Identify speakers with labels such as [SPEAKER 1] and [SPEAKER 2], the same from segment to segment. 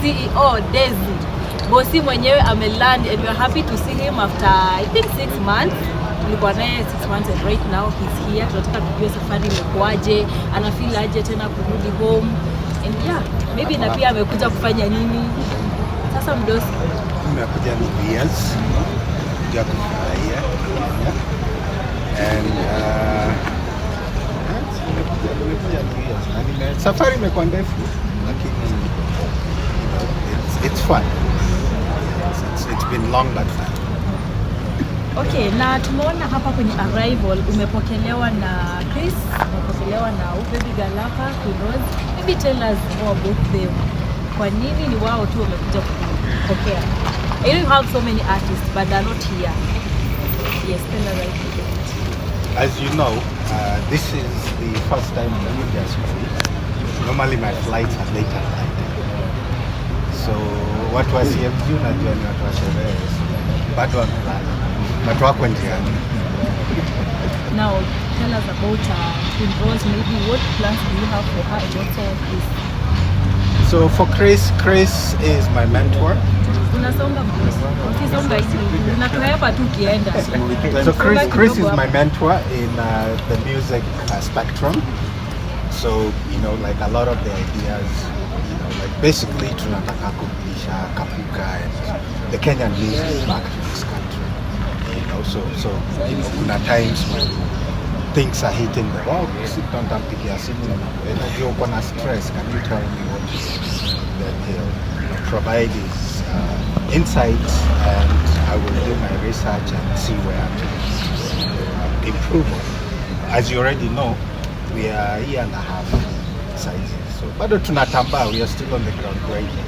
[SPEAKER 1] CEO Desi. Bosi mwenyewe ameland and we are happy to see him after I think 6 months. Tulikuwa naye 6 months and right now he's here. Tunataka kujua safari imekuaje, anafeel aje tena kurudi home. And yeah, maybe na pia amekuja kufanya nini? Sasa mdosi.
[SPEAKER 2] Nimekuja New Year's. Kuja kufurahia. And safari imekuwa ndefu lakini it's fun. It's been long but fun.
[SPEAKER 1] Okay, na tumeona hapa kwenye arrival umepokelewa na Chris, umepokelewa na baby Galapa, Kunos. Maybe tell us more about them. Kwa nini ni wao tu wamekuja kupokea? I know you have so many artists but they're not here. Yes, tell us right.
[SPEAKER 2] As you know, this is the first time in the industry. Normally my flights are late at night. So watu wa CMG unajua ni watu wa sherehe. Bado wamelala. Watu wako njiani.
[SPEAKER 1] Now tell us about Rose, maybe what plans do you have for her and also Chris?
[SPEAKER 2] So for Chris is my mentor.
[SPEAKER 1] Unasonga ukisonga hivi unatuhepa tu kienda.
[SPEAKER 2] So Chris is my mentor in the music spectrum. So you know, like a lot of the ideas, you know, like basically tunataka kurudisha kapuka and the Kenyan music back to this country. You know, so you know, kuna times when things are hitting the wall, sit down and pick your simu. If you're gonna stress, can you tell me what you do? Then he'll provide his insights, and I will do my research and see where to improve on. As you already know, we are year and a half sizes, so bado tunatambaa, we are still on the ground breaking.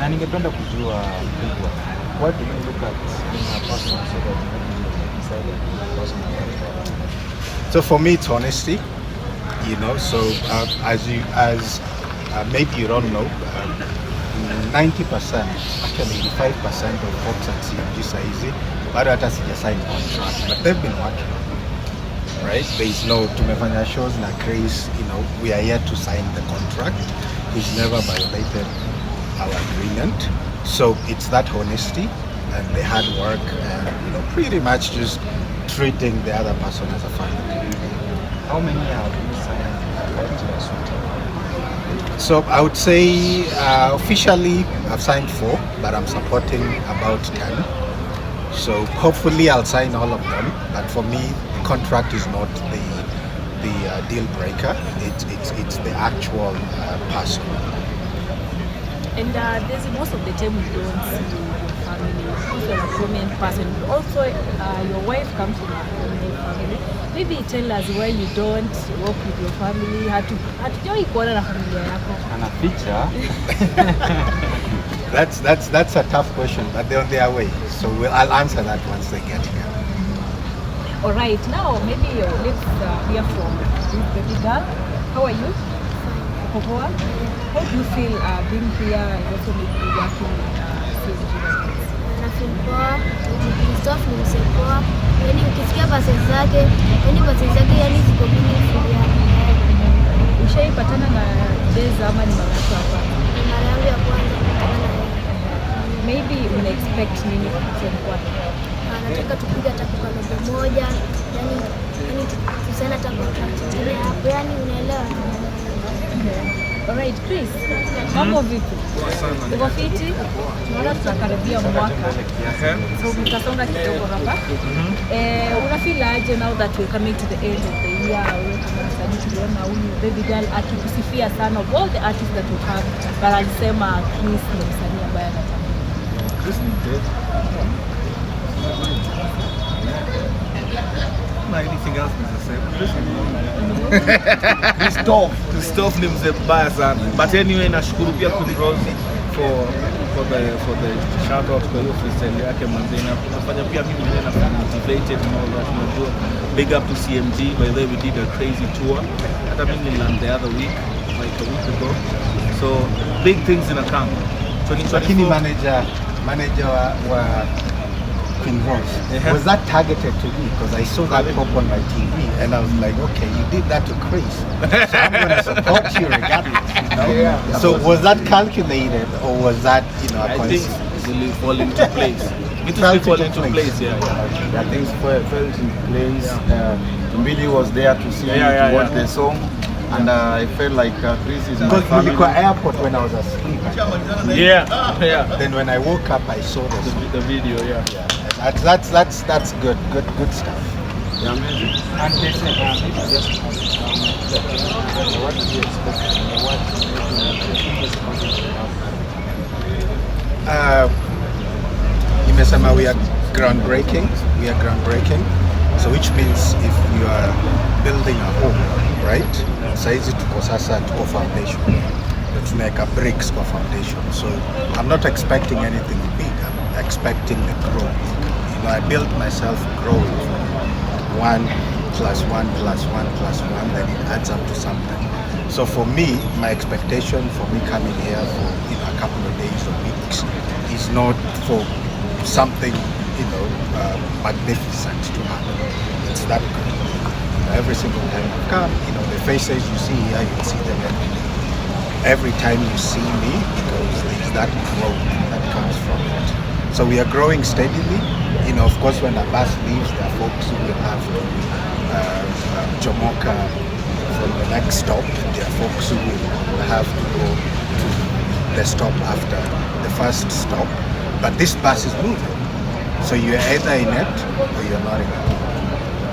[SPEAKER 3] Na ningependa kujua kubwa, what do you look at in a person so that you decide that person?
[SPEAKER 2] So for me, it's honesty, you know. So as maybe you don't know, 90%, actually 85% of folks at CMG Saizi, bado hata sija sign contract, but they've been working. Right? There is no tumefanya shows na Chris, you know, we are yet to sign the contract. He's never violated our agreement. So it's that honesty and the hard work and, you know, pretty much just treating the other person as a family.
[SPEAKER 3] How many have you signed?
[SPEAKER 2] So I would say officially I've signed 4, but I'm supporting about 10. So hopefully I'll sign all of them. But for me, the contract is not the deal breaker. It's the actual person.
[SPEAKER 1] And there's most of the time we don't see your family. Also a prominent person. Also your wife comes from a prominent family. Maybe tell us why you don't work with your family. Hatujui kuona na familia yako.
[SPEAKER 3] Anaficha.
[SPEAKER 2] That's a tough question, but they're on their way. So I'll answer that once they get here.
[SPEAKER 1] All right, now maybe let's hear from this baby girl. How are you? Popoa? How do you feel being here and also maybe working in CMG?
[SPEAKER 4] Nafeel poa, Christophe ni msee poa. Yaani ukisikia basi zake, yani ziko mingi fulia.
[SPEAKER 1] Ushaipatana na Deza ama ni mara yako hapa?
[SPEAKER 4] Ni mara yangu ya kwanza kupatana na yeye.
[SPEAKER 1] Maybe una expect nini from kwake?
[SPEAKER 4] Anataka tupige hata kwa logo moja, yani tuseme hata contract nyingine hapo, yani unaelewa.
[SPEAKER 1] Alright, Chris, mambo vipi? Uko fiti? Tunaona tunakaribia mwaka. So mtasonga kidogo hapa. Unafeel aje now that we're coming to the end of the year? Wewe kama msanii tuliona huyu baby girl akikusifia sana of all the artists that we have. But alisema Chris ni msanii ambaye anatambua.
[SPEAKER 3] Chris ni great. Anything else is the same. Christophe ni mzee mbaya sana. But anyway, nashukuru pia Rose for the shout out kwa hiyo freestyle yake manzena. Tunafanya pia mimi mwenyewe na motivated and all that. Tunajua big up to CMG. By the way, we did a crazy tour. Hata mimi nililand the other week, like a week ago. So big things in a camp. 2024.
[SPEAKER 2] Lakini manager Queen Rose.
[SPEAKER 3] Uh-huh.
[SPEAKER 2] Was that targeted to me? Because I saw that pop on my TV and I was like, okay, you did that to Chris. So I'm going to support you regardless. You know?
[SPEAKER 3] Yeah.
[SPEAKER 2] So was that calculated or was that, you know, a
[SPEAKER 3] I think
[SPEAKER 2] coincidence?
[SPEAKER 3] it really fall into place. It
[SPEAKER 2] Fell
[SPEAKER 3] will fall
[SPEAKER 2] into
[SPEAKER 3] into
[SPEAKER 2] place.
[SPEAKER 3] place, yeah.
[SPEAKER 5] I think fell into place. Billy was there to see
[SPEAKER 3] Yeah,
[SPEAKER 5] to watch
[SPEAKER 3] yeah.
[SPEAKER 5] the song, and I felt like Chris is my
[SPEAKER 2] Because
[SPEAKER 5] family.
[SPEAKER 2] Nilikuwa airport when I was asleep.
[SPEAKER 3] Yeah.
[SPEAKER 2] Then when I woke up, I saw this.
[SPEAKER 3] The video, yeah.
[SPEAKER 2] Yeah, that's good stuff.
[SPEAKER 5] Yeah, amazing.
[SPEAKER 2] And they said, maybe just what do you expect? Imesema we are groundbreaking. So which means if you are building a home, right? Saizi tuko sasa tuko foundation. Tunaweka bricks for foundation. So I'm not expecting anything big. I'm expecting the growth. You know, I built myself growing from 1 + 1 + 1 + 1, then it adds up to something. So for me, my expectation for me coming here for a couple of days or weeks is not for something magnificent to happen. It's that good. Every single time I come, the faces you see here, you see them every day. Every time you see me, because there's that growth that comes from it. So we are growing steadily. Of course, when the bus leaves, there are folks who will have to Jomoka from the next stop. There are folks who will have to go to the stop after the first stop. But this bus is moving. So you're either in it or you're not in it.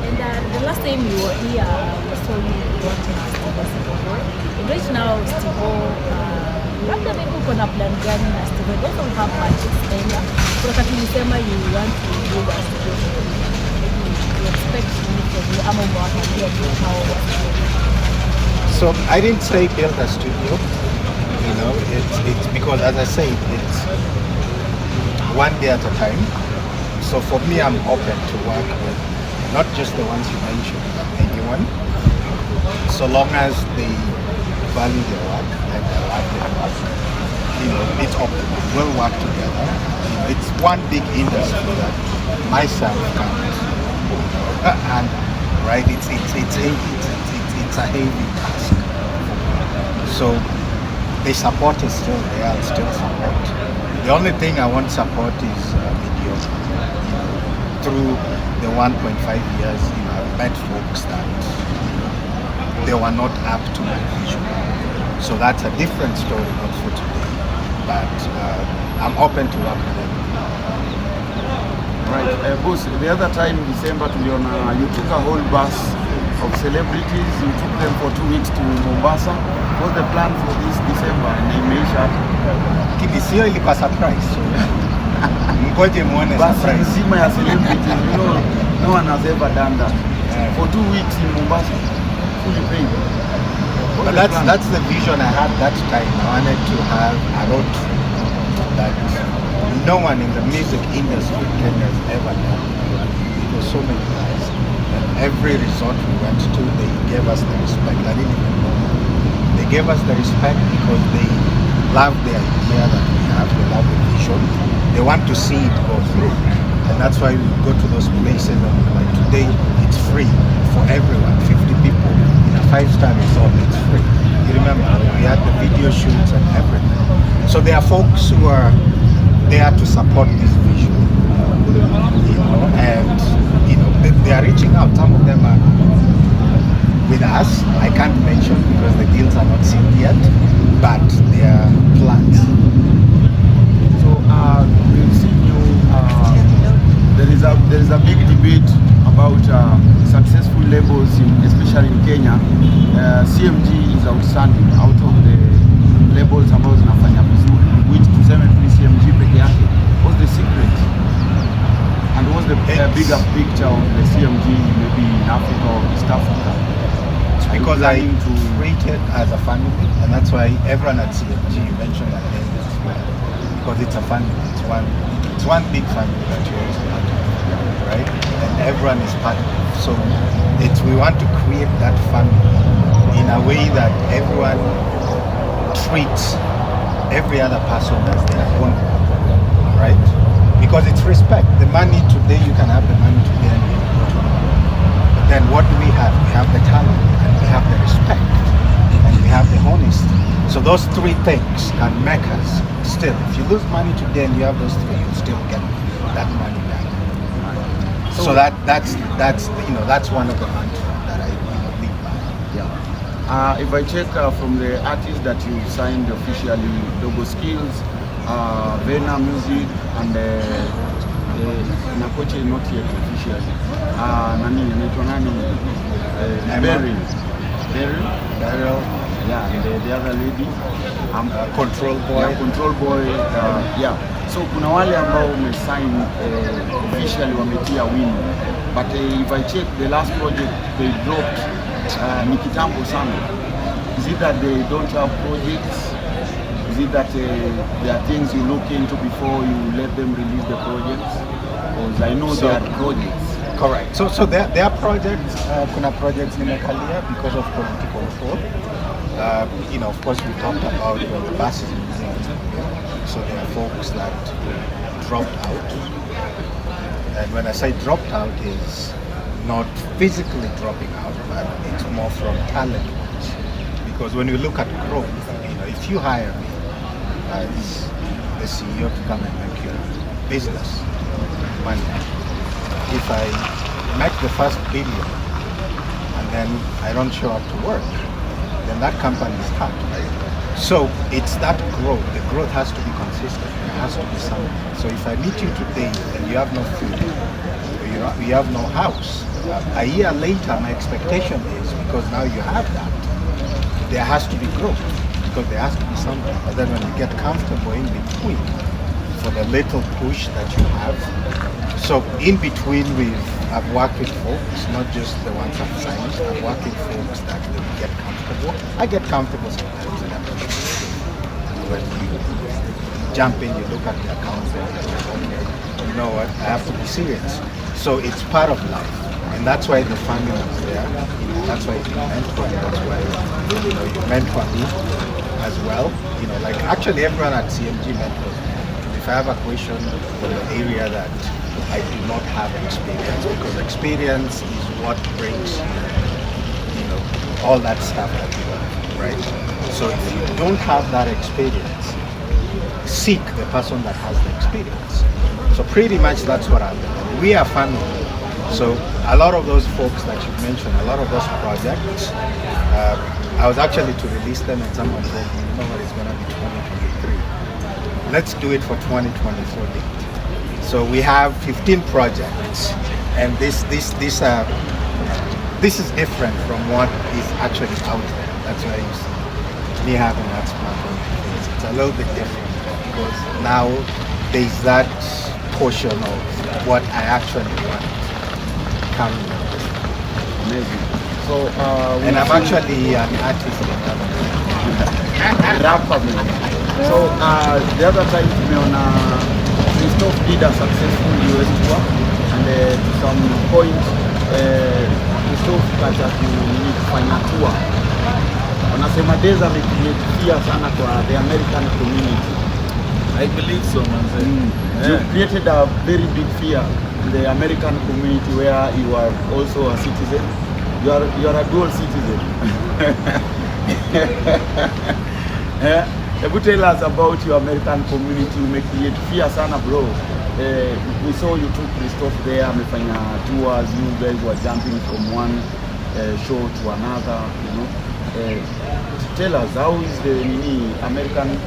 [SPEAKER 1] And the last time you were here, we saw you watching Stivo. Right now, Stivo, labda maybe uko na plan gani na Stivo? They don't have much ENGA. Kwa wakati ulisema you want to do a Stivo, maybe you expect me from you ama umewaambia tu how
[SPEAKER 2] So I didn't say build a studio. It's because, as I said, it's one day at a time. So for me, I'm open to work with not just the ones you mentioned, but anyone, so long as they value their work and they love their work. It's open. We'll work together. It's one big industry that myself can't. And right, it's heavy. It's a heavy task. So the support is still there. I'll still support. The only thing I won't support is mediocre. Through the 1.5 years, I've met folks that they were not up to my vision. So that's a different story, not for today. But I'm open to work with them.
[SPEAKER 5] Right, boss. The other time, December, you took a whole bus of celebrities. You took them for 2 weeks to Mombasa. What's the plan for this December? And they made sure.
[SPEAKER 2] Kibisio ilikuwa surprise. Ngoje muone
[SPEAKER 5] Bus
[SPEAKER 2] surprise.
[SPEAKER 5] nzima ya celebrities. No one has ever done that. For 2 weeks in Mombasa, fully paid.
[SPEAKER 2] But that's the vision I had that time. I wanted to have a road trip that no one in the music industry in Kenya has ever done. It was so many guys. And every resort we went to, they gave us the respect. I didn't even know. They gave us the respect because they love the idea that we have. They love the vision. They want to see it go through. And that's why we go to those places and like today it's free for everyone, 50 people in a 5-star resort, it's free. You remember, we had the video shoots and everything. So there are folks who are there to support this vision, and they are reaching out. Some of them are with us. I can't mention because the deals are not sealed yet, but there are plans.
[SPEAKER 5] So we've seen you. There is a big debate about successful labels, especially in Kenya. CMG is outstanding out of the labels ambazo zinafanya vizuri, which tuseme tu ni CMG peke yake. What's the secret? And what's the bigger picture of the CMG maybe in Africa or East Africa?
[SPEAKER 2] Because I treat it as a family, and that's why everyone at CMG mentioned that name as well. Because it's a family, it's one big family that you're also part of, right? And everyone is part of it. So we want to create that family in a way that everyone treats every other person as their own, right? because it's respect. The money today, you can have the money today and you go tomorrow. But then what do we have? We have the talent, and we have the respect, and we have the honesty. So those three things can make us still. If you lose money today and you have those three, you still get that money back. So that's one of the mantras that I live by.
[SPEAKER 5] Yeah. If I check from the artists that you signed officially, Dogo Skills, Vena Music, and Nakoche not yet officially. Beryl. Yeah, and the other lady,
[SPEAKER 2] Control Boy.
[SPEAKER 5] Yeah, Control Boy. Yeah. So kuna wale ambao umesign officially wametia win. But if I check the last project they dropped, ni kitambo sana. Is it that they don't have projects? Is it that there are things you look into before you let them release the projects? Because I know there are projects.
[SPEAKER 2] Correct. So there are projects. Kuna projects nimekalia because of political fraud. Of course, we talked about the buses in so there are folks that dropped out. And when I say dropped out, is not physically dropping out, but it's more from talent. Because when you look at growth, if you hire me as the CEO to come and make your business money, if I make the first billion and then I don't show up to work, then that company is hurt, right? So it's that growth. The growth has to be consistent. There has to be something. So if I meet you today and you have no food, you have no house, a year later my expectation is, because now you have that, there has to be growth, because there has to be something. But then when you get comfortable in between, for the little push that you have, so in between I've worked with folks, not just the ones I've signed. I've worked with folks that they get comfortable. I get comfortable sometimes. When you jump in, you look at the account and you say, okay, you know what, I have to be serious. So it's part of life. And that's why the family is there. That's why you mentor. That's why you mentor me as well. Like actually everyone at CMG mentors me. If I have a question for the area that I do not have experience, because experience is what brings all that stuff that you have, right? So if you don't have that experience, seek the person that has the experience. So pretty much that's what I'm doing. We are family. So a lot of those folks that you've mentioned, a lot of those projects, I was actually to release them and someone told me, you know what, it's going to be 2023. Let's do it for 2024 date. So we have 15 projects, and this is different from what is actually out there. That's why you see me having that smartphone. It's a little bit different because now there's that portion of what I actually want coming.
[SPEAKER 5] Amazing. So
[SPEAKER 3] And I'm actually an artist.
[SPEAKER 5] rapper. So the other time tumeona Christophe did a successful US tour, and to some point Christophe kaja kufanya tour. Wanasema Deza amecreate fear sana kwa the American community.
[SPEAKER 3] I believe so, man.
[SPEAKER 5] You created a very big fear in the American community where you are also a citizen. You are a dual citizen. Ebu tell us about your American community. You create fear sana, bro. We saw you took Christophe there, amefanya tours. You guys were jumping from one show to another. Tell us, how is the American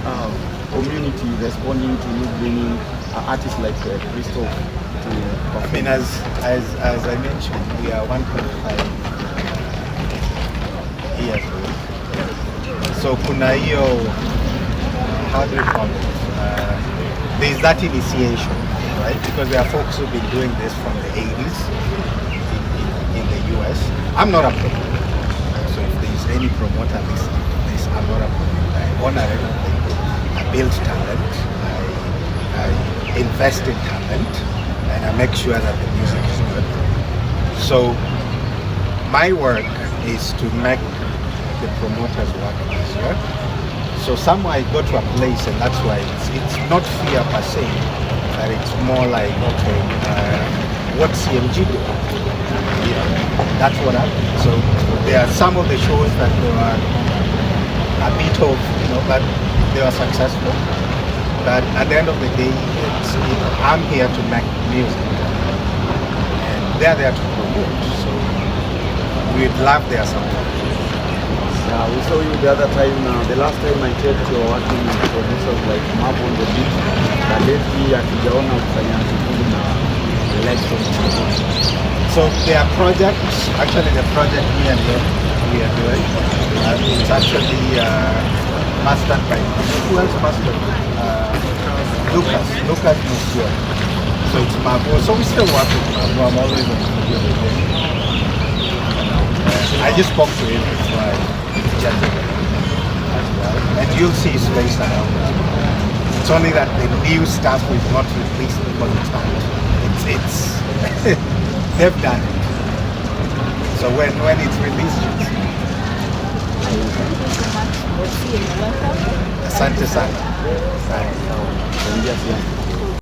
[SPEAKER 5] community responding to you bringing artists like Christophe to perform?
[SPEAKER 2] I mean, as I mentioned, we are 1.5 years old. So kuna hiyo, how do you call it? There's that initiation, right? Because there are folks who've been doing this from the 80s in the US. I'm not a promoter. So if there's any promoter listening to this, I'm not a promoter. I honor everything. I build talent. I invest in talent, and I make sure that the music is good. So my work is to make the promoters work easier. So somewhere I go to a place, and that's why it's not fear per se. that it's more like, okay, what CMG do? You know, that's what happened. So there are some of the shows that they were a bit of, you know, but they were successful. But at the end of the day, it's, you know, I'm here to make music, and they're there to promote. So we'd love their support.
[SPEAKER 5] Yeah, we saw you the other time. The last time I checked, you were working with producers like Map on the Beat. But lately, akijaona kufanya shughuli na election.
[SPEAKER 2] So their projects, actually the project me and them we are doing, it's actually mastered by, who else mastered? Lucas Monsieur. So it's Margot. So we still work with Margot. I'm always on studio with him. I just spoke to him, it's my gentleman as well. And you'll see his face around. It's only that the new stuff we've not released because it's out. It's they've done it. So when it's released, you'll see.
[SPEAKER 1] Thank you so much. Welcome.
[SPEAKER 2] Asante sana.
[SPEAKER 5] Kuingia siasa.